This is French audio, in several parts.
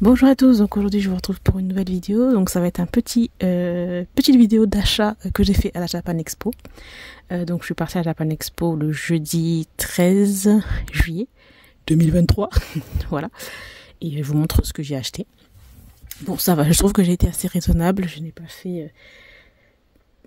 Bonjour à tous, donc aujourd'hui je vous retrouve pour une nouvelle vidéo. Donc ça va être un petite vidéo d'achat que j'ai fait à la Japan Expo. Donc je suis partie à la Japan Expo le jeudi 13 juillet 2023. Voilà. Et je vous montre ce que j'ai acheté. Bon, ça va, je trouve que j'ai été assez raisonnable. Je n'ai pas fait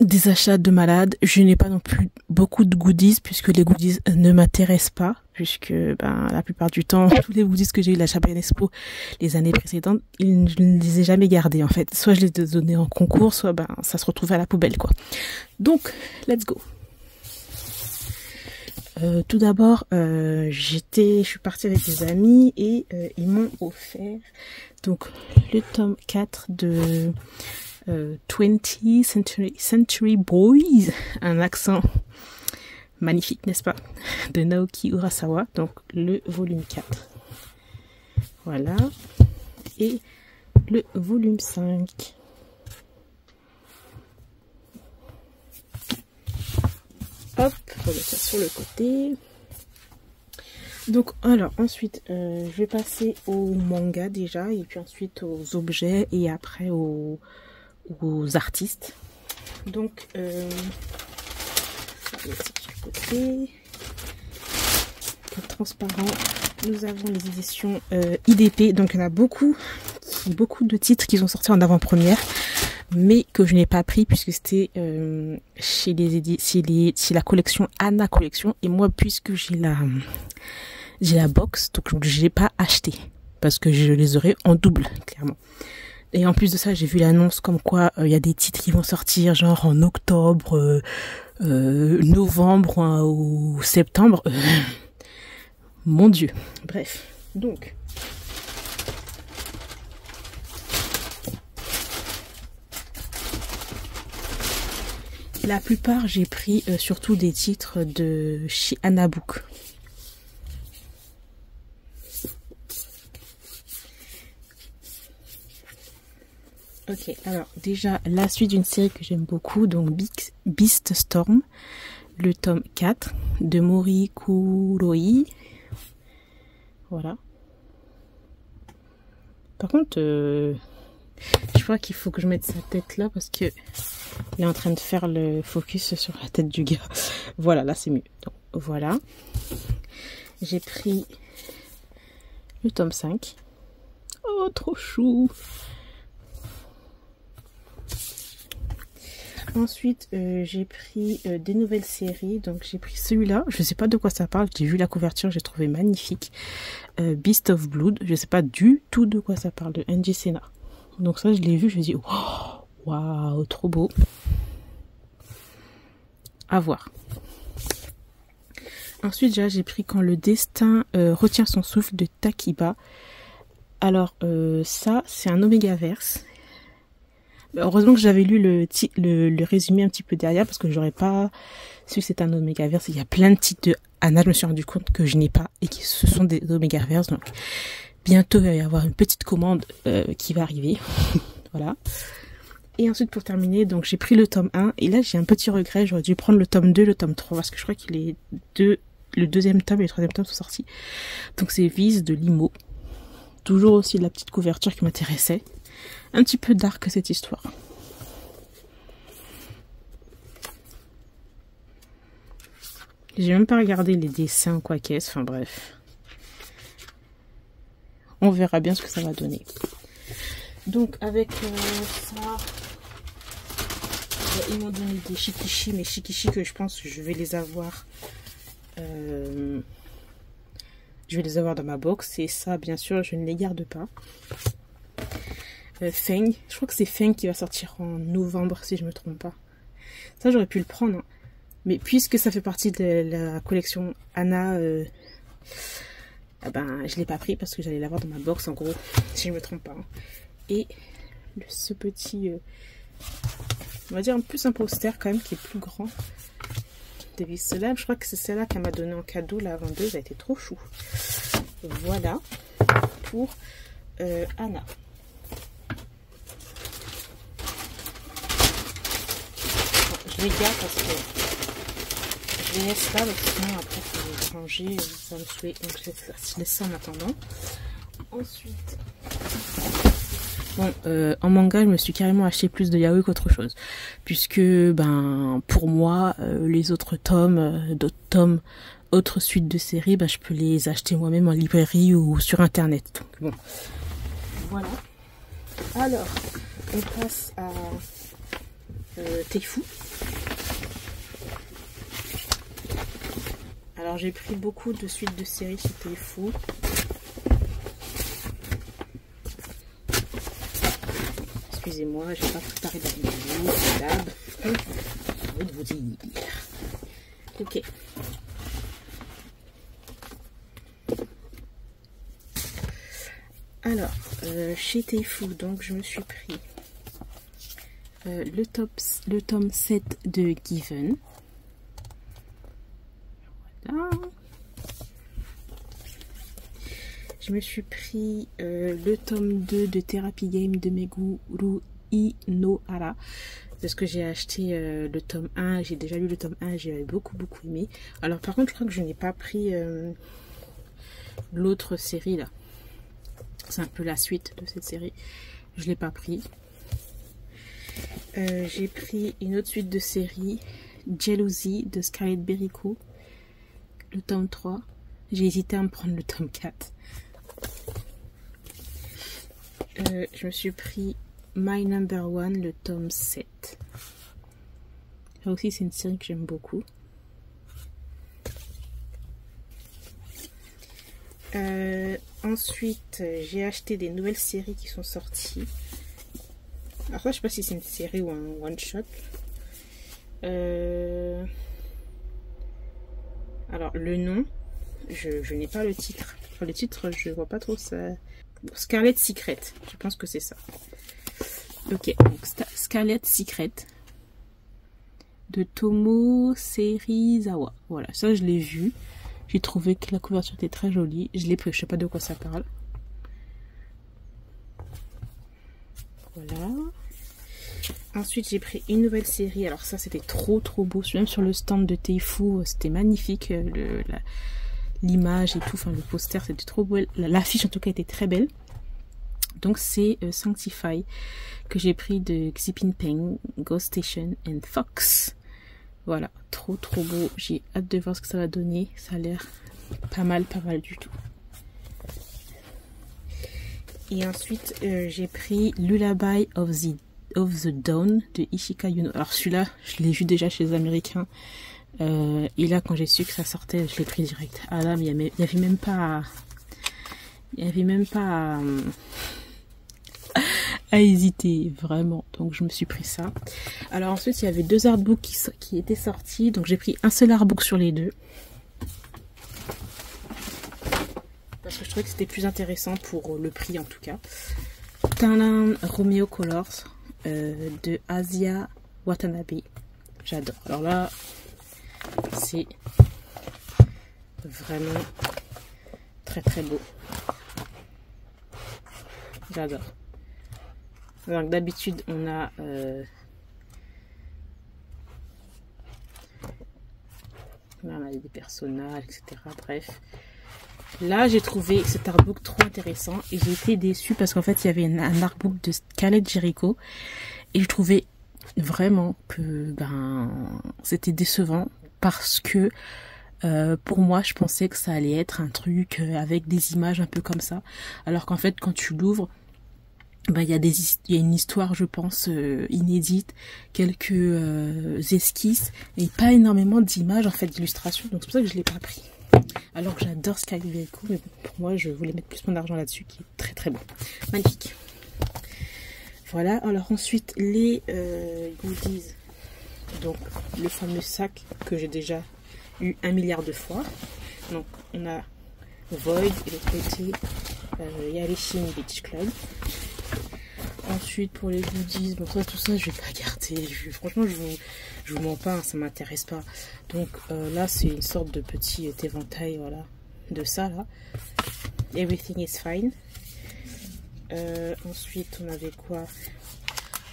des achats de malade. Je n'ai pas non plus beaucoup de goodies puisque les goodies ne m'intéressent pas. Puisque la plupart du temps, tous les goodies que j'ai eu à la Japan Expo les années précédentes, je ne les ai jamais gardés en fait. Soit je les ai donnés en concours, soit ça se retrouvait à la poubelle quoi. Donc, let's go. Tout d'abord, je suis partie avec des amis et ils m'ont offert donc le tome 4 de 20th Century Boys, un accent magnifique, n'est-ce pas, de Naoki Urasawa, donc le volume 4. Voilà. Et le volume 5. Hop, on met ça sur le côté. Donc, alors, ensuite, je vais passer au manga déjà, et puis ensuite aux objets, et après aux artistes. Donc, côté transparent, nous avons les éditions IDP. Donc il y en a beaucoup de titres qui sont sortis en avant-première, mais que je n'ai pas pris puisque c'était chez la collection Anna Collection, et moi puisque j'ai la box, donc je l'ai pas acheté parce que je les aurais en double clairement. Et en plus de ça, j'ai vu l'annonce comme quoi il y a des titres qui vont sortir genre en octobre, novembre ou septembre. Mon Dieu. Bref. Donc. La plupart, j'ai pris surtout des titres de chez Anna Book. Ok, alors déjà la suite d'une série que j'aime beaucoup, donc Beast Storm, le tome 4 de Mori Kuroi. Voilà. Par contre, je crois qu'il faut que je mette sa tête là parce que il est en train de faire le focus sur la tête du gars. Voilà, là c'est mieux. Donc voilà. J'ai pris le tome 5. Oh, trop chou! Ensuite, j'ai pris des nouvelles séries. Donc, j'ai pris celui-là. Je ne sais pas de quoi ça parle. J'ai vu la couverture, j'ai trouvé magnifique. Beast of Blood. Je ne sais pas du tout de quoi ça parle, de Angie Sena. Donc ça, je l'ai vu. Je me dis, waouh, trop beau. À voir. Ensuite, j'ai pris Quand le destin retient son souffle de Takiba. Alors, ça, c'est un Omégaverse. Heureusement que j'avais lu le résumé un petit peu derrière parce que j'aurais pas su que c'était un Omégaverse. Il y a plein de titres de Anna, je me suis rendu compte que je n'ai pas et que ce sont des Omégaverse. Donc bientôt il va y avoir une petite commande qui va arriver. Voilà. Et ensuite pour terminer, donc j'ai pris le tome 1 et là j'ai un petit regret, j'aurais dû prendre le tome 2, le tome 3 parce que je crois qu'il est le deuxième tome et le troisième tome sont sortis. Donc c'est Vise de Limo. Toujours aussi de la petite couverture qui m'intéressait. Un petit peu dark cette histoire. J'ai même pas regardé les dessins quoi qu'est-ce. Enfin bref. On verra bien ce que ça va donner. Donc avec ça, ils m'ont donné des shikishi, mais shikishi que je pense que je vais les avoir. Je vais les avoir dans ma box. Et ça, bien sûr, je ne les garde pas. Feng, je crois que c'est Feng qui va sortir en novembre si je me trompe pas. Ça j'aurais pu le prendre, hein. Mais puisque ça fait partie de la collection Anna, je l'ai pas pris parce que j'allais l'avoir dans ma box en gros, si je me trompe pas. Hein. Et ce petit, on va dire plus un poster quand même qui est plus grand. De celle-là, je crois que c'est celle-là qu'elle m'a donné en cadeau, la vendeuse, elle a été trop chou. Voilà pour Anna. Je les garde parce que je les laisse là, parce que sinon après il faut les ranger, ça me saoule. Donc je laisse ça en attendant. Ensuite, Bon, en manga, je me suis carrément acheté plus de yaoi qu'autre chose. Puisque, ben, pour moi, les autres tomes, d'autres tomes, autres suites de séries, ben, je peux les acheter moi-même en librairie ou sur internet. Donc, bon. Voilà. Alors, on passe à Teifu. Alors, j'ai pris beaucoup de suites de séries chez Teifu. Excusez-moi, j'ai pas préparé de vidéo, c'est d'hab. J'ai envie de vous dire. Ok. Alors, chez Teifu, donc je me suis pris le tome 7 de Given. Voilà. Je me suis pris le tome 2 de Therapy Game de Meguru Inohara. Parce que j'ai acheté le tome 1, j'ai déjà lu le tome 1 et j'ai beaucoup aimé. Alors par contre, je crois que je n'ai pas pris l'autre série là. C'est un peu la suite de cette série. Je ne l'ai pas pris. J'ai pris une autre suite de série, Jealousy de Scarlett Berico, le tome 3. J'ai hésité à me prendre le tome 4. Je me suis pris My Number One, le tome 7. Là aussi, c'est une série que j'aime beaucoup. Ensuite, j'ai acheté des nouvelles séries qui sont sorties. Alors ça, je sais pas si c'est une série ou un one-shot. Alors, le nom, je n'ai pas le titre. Enfin, le titre, je vois pas trop ça. Scarlet Secret, je pense que c'est ça. Ok, donc Scarlet Secret de Tomo Serizawa. Voilà, ça je l'ai vu. J'ai trouvé que la couverture était très jolie. Je l'ai pris, je sais pas de quoi ça parle. Voilà. Ensuite, j'ai pris une nouvelle série. Alors ça, c'était trop beau. Même sur le stand de Teifu, c'était magnifique. L'image et tout, enfin le poster, c'était trop beau. L'affiche en tout cas était très belle. Donc c'est Sanctify que j'ai pris de Xipin Peng, Ghost Station and Fox. Voilà, trop beau. J'ai hâte de voir ce que ça va donner. Ça a l'air pas mal du tout. Et ensuite, j'ai pris Lullaby of the Dawn de Ishika Yuno. Alors celui-là, je l'ai vu déjà chez les Américains. Et là, quand j'ai su que ça sortait, je l'ai pris direct. Ah là, mais il n'y avait même pas... Il n'y avait même pas à hésiter, vraiment. Donc je me suis pris ça. Alors ensuite, il y avait 2 artbooks qui étaient sortis. Donc j'ai pris un seul artbook sur les 2. Parce que je trouvais que c'était plus intéressant pour le prix en tout cas. Tanlan Romeo Colors de Asia Watanabe. J'adore. Alors là, c'est vraiment très beau. J'adore. Donc d'habitude on a des personnages, etc. Bref. Là j'ai trouvé cet artbook trop intéressant et j'ai été déçue parce qu'en fait il y avait un artbook de Scarlett Jericho et je trouvais vraiment que c'était décevant parce que pour moi je pensais que ça allait être un truc avec des images un peu comme ça, alors qu'en fait quand tu l'ouvres, il y a une histoire, je pense, inédite, quelques esquisses et pas énormément d'images, en fait, d'illustrations. Donc c'est pour ça que je l'ai pas pris. Alors que j'adore Scarlett Jericho, mais pour moi, je voulais mettre plus mon argent là-dessus, qui est très bon. Magnifique. Voilà. Alors ensuite, les goodies. Donc le fameux sac que j'ai déjà eu 1 milliard de fois. Donc on a Void et l'autre côté Yarishin Beach Club. Ensuite pour les goodies, bon tout ça je vais pas garder. Franchement je vous mens pas, hein, ça m'intéresse pas. Donc là c'est une sorte de petit éventail, voilà, de ça là. Everything is fine. Ensuite on avait quoi?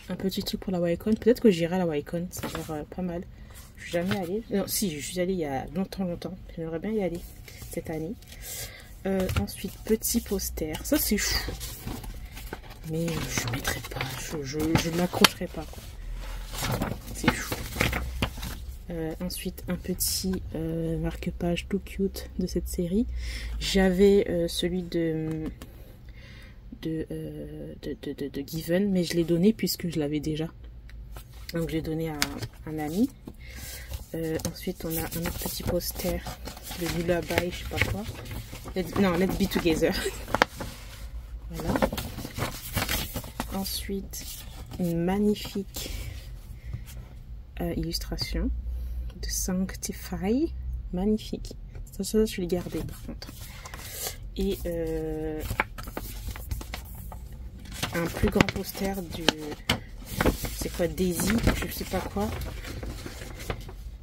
Un petit truc pour la Wacom. Peut-être que j'irai à la Wacom, c'est genre pas mal. Je suis jamais allée. Non, si, je suis allée il y a longtemps. J'aimerais bien y aller cette année. Ensuite, petit poster. Ça, c'est chou. mais je ne mettrai pas, je ne m'accrocherai pas. C'est chou. Ensuite, un petit marque-page tout cute de cette série. J'avais celui de Given, mais je l'ai donné puisque je l'avais déjà. Donc, je l'ai donné à un ami. Ensuite, on a un autre petit poster de Lullaby, je sais pas quoi. Let's Be Together. Voilà. Ensuite, une magnifique illustration de Sanctify. Magnifique. Ça, je l'ai gardé par contre. Et un plus grand poster du... C'est quoi, Daisy, je sais pas quoi.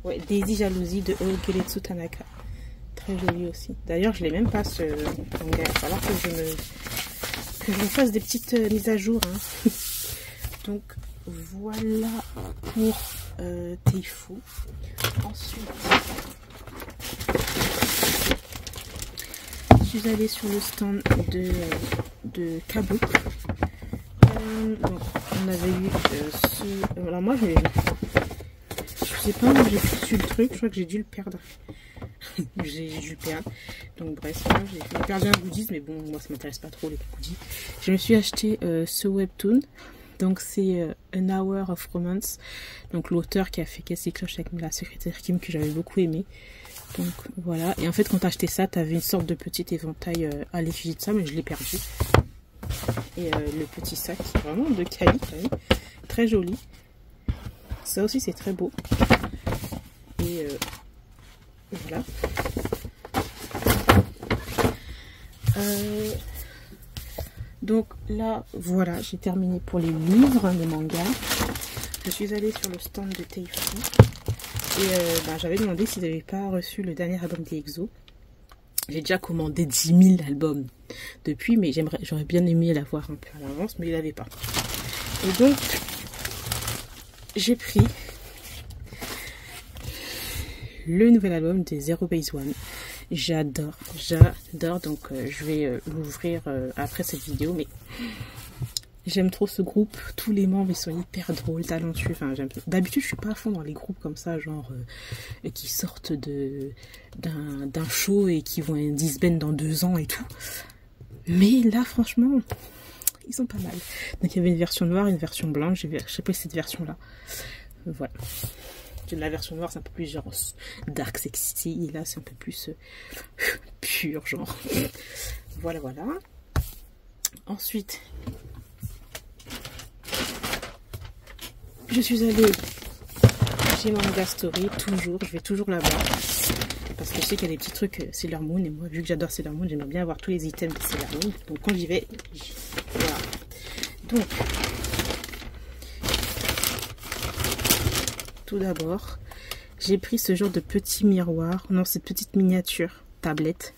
Ouais, Daisy Jalousie de Ogeretsu Tanaka. Très joli aussi. D'ailleurs, je l'ai même pas ce manga. Il va falloir que je me fasse des petites mises à jour. Hein. Donc, voilà pour Teifu. Ensuite, je suis allée sur le stand de Kabook. On avait eu ce... Alors moi, je sais pas où j'ai foutu le truc. Je crois que j'ai dû le perdre. J'ai dû le perdre. Donc bref, j'ai perdu un goodies. Mais bon, moi, ça m'intéresse pas trop les goodies. Je me suis acheté ce webtoon. Donc c'est An Hour of Romance. Donc l'auteur qui a fait Cassie Cloche avec la secrétaire Kim, que j'avais beaucoup aimé. Donc voilà. Et en fait, quand t'as acheté ça, t'avais une sorte de petit éventail à l'effigie de ça, mais je l'ai perdu. Et le petit sac, vraiment de Kali, quand même. Très joli. Ça aussi, c'est très beau. Et voilà. Donc là, voilà, j'ai terminé pour les livres, les mangas. Je suis allée sur le stand de Teifu. Et j'avais demandé s'ils n'avaient pas reçu le dernier album des EXO. J'ai déjà commandé 10 000 albums depuis, mais j'aurais bien aimé l'avoir un peu à l'avance, mais il n'avait pas. Et donc, j'ai pris le nouvel album des Zero Base One. J'adore. Donc je vais l'ouvrir après cette vidéo, mais j'aime trop ce groupe. Tous les membres, ils sont hyper drôles, talentueux. Enfin, d'habitude, je suis pas à fond dans les groupes comme ça, genre qui sortent d'un show et qui vont disband dans 2 ans et tout. Mais là, franchement, ils sont pas mal. Donc il y avait une version noire, une version blanche. J'ai pris cette version-là. Voilà. La version noire, c'est un peu plus genre dark sexy. Et là, c'est un peu plus pur, genre. Voilà. Ensuite, je suis allée chez Manga Story, toujours. Je vais toujours là-bas. Parce que je sais qu'il y a des petits trucs Sailor Moon. Et moi, vu que j'adore Sailor Moon, j'aimerais bien avoir tous les items de Sailor Moon. Donc quand j'y vais, voilà. Donc, tout d'abord, j'ai pris ce genre de petit miroir. Non, cette petite miniature tablette.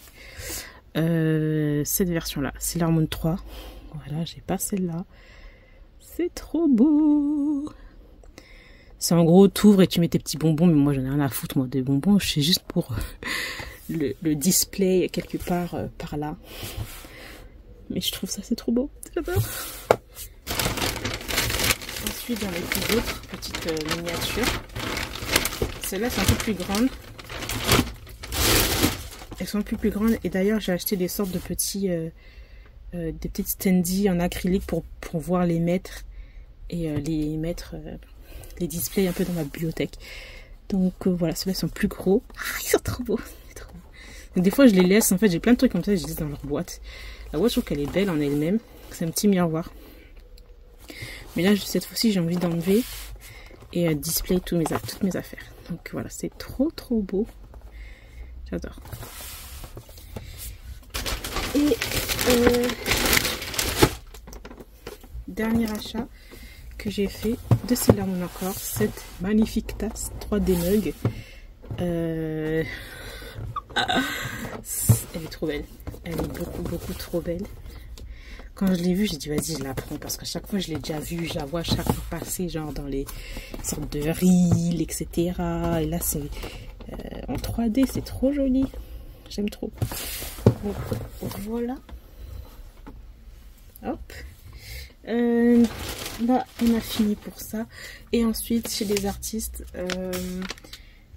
Cette version-là, Sailor Moon 3. Voilà, j'ai pas celle-là. C'est trop beau. C'est en gros, t'ouvres et tu mets tes petits bonbons. Mais moi, j'en ai rien à foutre, moi, des bonbons. C'est juste pour le display quelque part par là. Mais je trouve ça, c'est trop beau. J'adore. Ensuite, j'en ai pris d'autres petites miniatures. Celles-là, sont un peu plus grandes. Elles sont plus grandes. Et d'ailleurs, j'ai acheté des sortes de petits... des petites standees en acrylique pour pouvoir les mettre. Et les mettre... les displays un peu dans ma bibliothèque. Donc voilà, ceux-là sont plus gros. Ah, ils sont trop beaux. Trop beau. Donc, des fois, je les laisse. En fait, j'ai plein de trucs comme ça. Je les laisse dans leur boîte. La boîte, je trouve qu'elle est belle en elle-même. C'est un petit miroir. Mais là, cette fois-ci, j'ai envie d'enlever et display toutes mes affaires. Donc voilà, c'est trop beau. J'adore. Et dernier achat que j'ai fait de Sailor Moon encore, cette magnifique tasse 3D mug. Elle est trop belle. Elle est beaucoup trop belle. Quand je l'ai vue, j'ai dit vas-y, je la prends parce qu'à chaque fois je l'ai déjà vue, je la vois chaque fois passer genre dans les sortes de reels, etc. Et là c'est en 3D, c'est trop joli. J'aime trop. Donc voilà. Hop. Là, on a fini pour ça. Et ensuite, chez les artistes,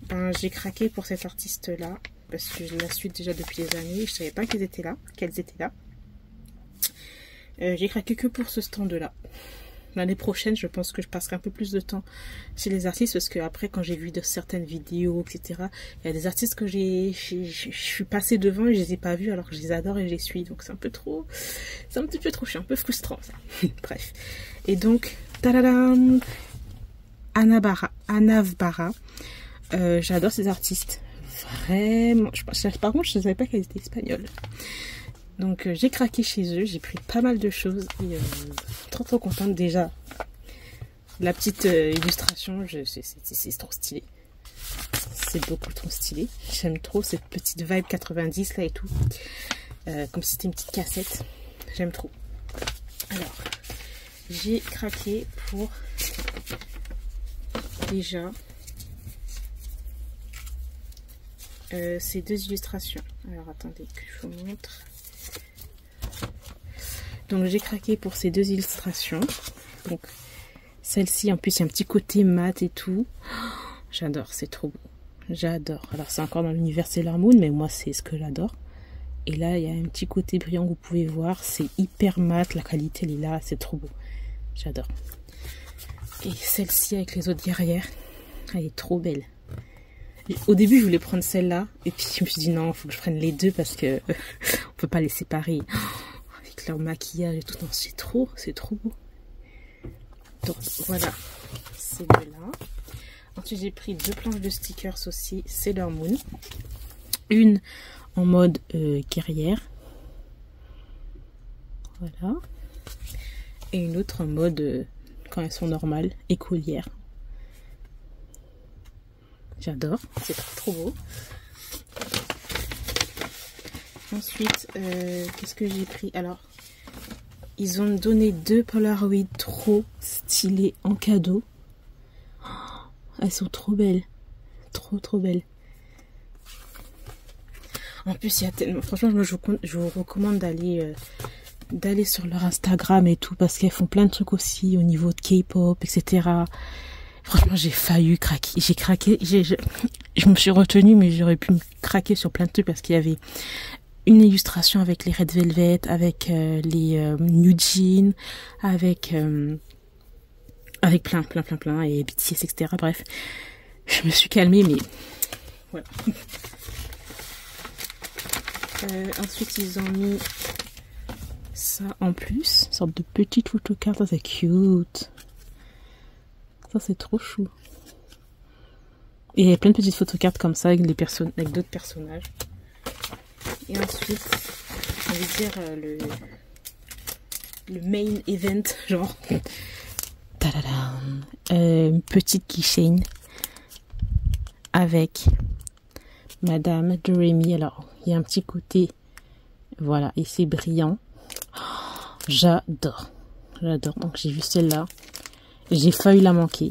ben, j'ai craqué pour cet artiste-là. Parce que je la suis déjà depuis des années. Je savais pas qu'elles étaient là. J'ai craqué que pour ce stand-là. L'année prochaine, je pense que je passerai un peu plus de temps chez les artistes. Parce que après, quand j'ai vu de certaines vidéos, etc., il y a des artistes que je suis passée devant et je les ai pas vus alors que je les adore et je les suis. Donc c'est un peu trop... C'est un petit peu trop chiant, un peu frustrant ça. Bref. Et donc, tadadam, Anavbara. J'adore ces artistes. Vraiment. Par contre, je ne savais pas qu'elles étaient espagnoles. Donc j'ai craqué chez eux, j'ai pris pas mal de choses et trop contente déjà. La petite illustration, c'est trop stylé. C'est beaucoup trop stylé. J'aime trop cette petite vibe 90 là et tout. Comme si c'était une petite cassette. J'aime trop. Alors, j'ai craqué pour déjà ces deux illustrations. Alors attendez que je vous montre. Donc j'ai craqué pour ces deux illustrations. Donc celle-ci, en plus il y a un petit côté mat et tout. J'adore, c'est trop beau. J'adore. Alors c'est encore dans l'univers Sailor Moon, mais moi c'est ce que j'adore. Et là il y a un petit côté brillant que vous pouvez voir. C'est hyper mat, la qualité elle est là, c'est trop beau. J'adore. Et celle-ci avec les autres guerrières, elle est trop belle. Au début je voulais prendre celle-là, et puis je me suis dit non, il faut que je prenne les deux parce que on peut pas les séparer. Avec leur maquillage et tout, non, c'est trop beau. Donc voilà, c'est de là. Ensuite j'ai pris deux planches de stickers aussi, Sailor Moon. Une en mode guerrière. Voilà. Et une autre en mode quand elles sont normales, écolières. J'adore, c'est trop beau. Ensuite, qu'est-ce que j'ai pris? Alors, ils ont donné deux Polaroid trop stylés en cadeau. Oh, elles sont trop belles. Trop belles. En plus, il y a tellement... Franchement, moi, je vous recommande d'aller sur leur Instagram et tout, parce qu'elles font plein de trucs aussi au niveau de K-pop, etc. Franchement, j'ai failli craquer. J'ai craqué. Je me suis retenue, mais j'aurais pu me craquer sur plein de trucs parce qu'il y avait une illustration avec les Red Velvet, avec les New Jeans, avec plein, et BTS, etc. Bref, je me suis calmée, mais voilà. Ensuite, ils ont mis ça en plus, une sorte de petite photocarte. Ça, c'est cute. Ça, c'est trop chou. Et il y a plein de petites photocartes comme ça avec d'autres personnages. Et ensuite, on va dire le main event, genre. Tadadam. Une petite keychain avec Madame Doremi. Alors, il y a un petit côté, voilà, et c'est brillant. Oh, j'adore. Donc, j'ai vu celle-là. J'ai failli la manquer.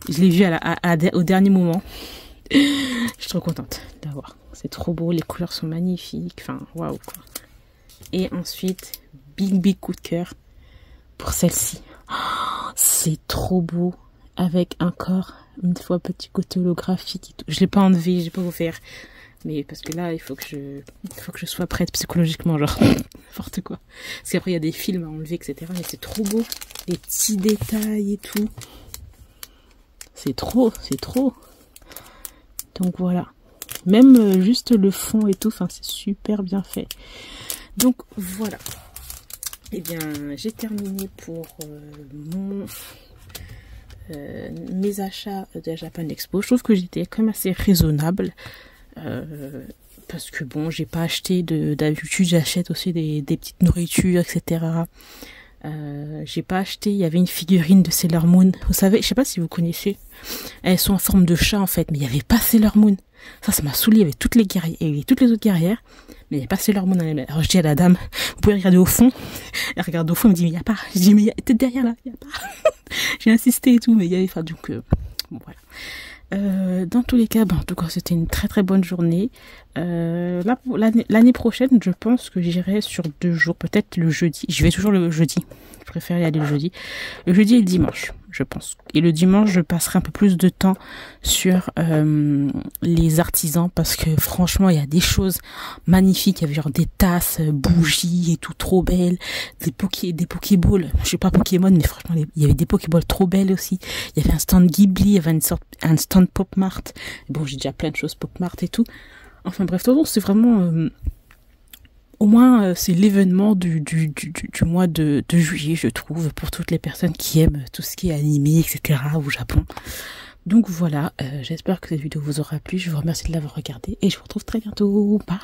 Je l'ai vue au dernier moment. Je suis trop contente d'avoir. C'est trop beau, les couleurs sont magnifiques. Enfin, waouh quoi. Et ensuite, big coup de cœur pour celle-ci. Oh, c'est trop beau. Avec encore une fois petit côté holographique et tout. Je l'ai pas enlevé, je vais pas vous faire. Mais parce que là, il faut que je sois prête psychologiquement, genre n'importe quoi. Parce qu'après il y a des films à enlever, etc. Mais c'est trop beau. Les petits détails et tout. C'est trop. Donc voilà. Même juste le fond et tout, enfin c'est super bien fait. Donc voilà. Et bien j'ai terminé pour mes achats de la Japan Expo. Je trouve que j'étais quand même assez raisonnable. Parce que bon, j'ai pas acheté d'habitude, j'achète aussi des petites nourritures, etc. J'ai pas acheté, il y avait une figurine de Sailor Moon. Vous savez, je sais pas si vous connaissez. Elles sont en forme de chat en fait, mais il y avait pas Sailor Moon. Ça m'a saoulé, il y avait toutes les guerrières, il y avait toutes les autres guerrières, mais il n'y avait pas Sailor Moon. Alors je dis à la dame, vous pouvez regarder au fond. Elle regarde au fond, elle me dit mais il n'y a pas. Je dis mais il y a peut-être derrière là, il n'y a pas. J'ai insisté et tout, mais il y avait pas. Donc bon, voilà. Dans tous les cas, en tout cas, c'était une très bonne journée. L'année prochaine, je pense que j'irai sur 2 jours, peut-être le jeudi. Je vais toujours le jeudi. Je préfère y aller le jeudi. Le jeudi et le dimanche, je pense. Et le dimanche, je passerai un peu plus de temps sur les artisans parce que franchement, il y a des choses magnifiques. Il y avait genre des tasses, bougies et tout trop belles, des pokéballs. Je sais pas Pokémon, mais franchement, il y avait des pokéballs trop belles aussi. Il y avait un stand Ghibli, il y avait un stand Pop Mart. Bon, j'ai déjà plein de choses Pop Mart et tout. Enfin bref, de toute façon, c'est vraiment... au moins, c'est l'événement du mois de juillet, je trouve, pour toutes les personnes qui aiment tout ce qui est animé, etc. au Japon. Donc voilà, j'espère que cette vidéo vous aura plu. Je vous remercie de l'avoir regardée et je vous retrouve très bientôt. Bye!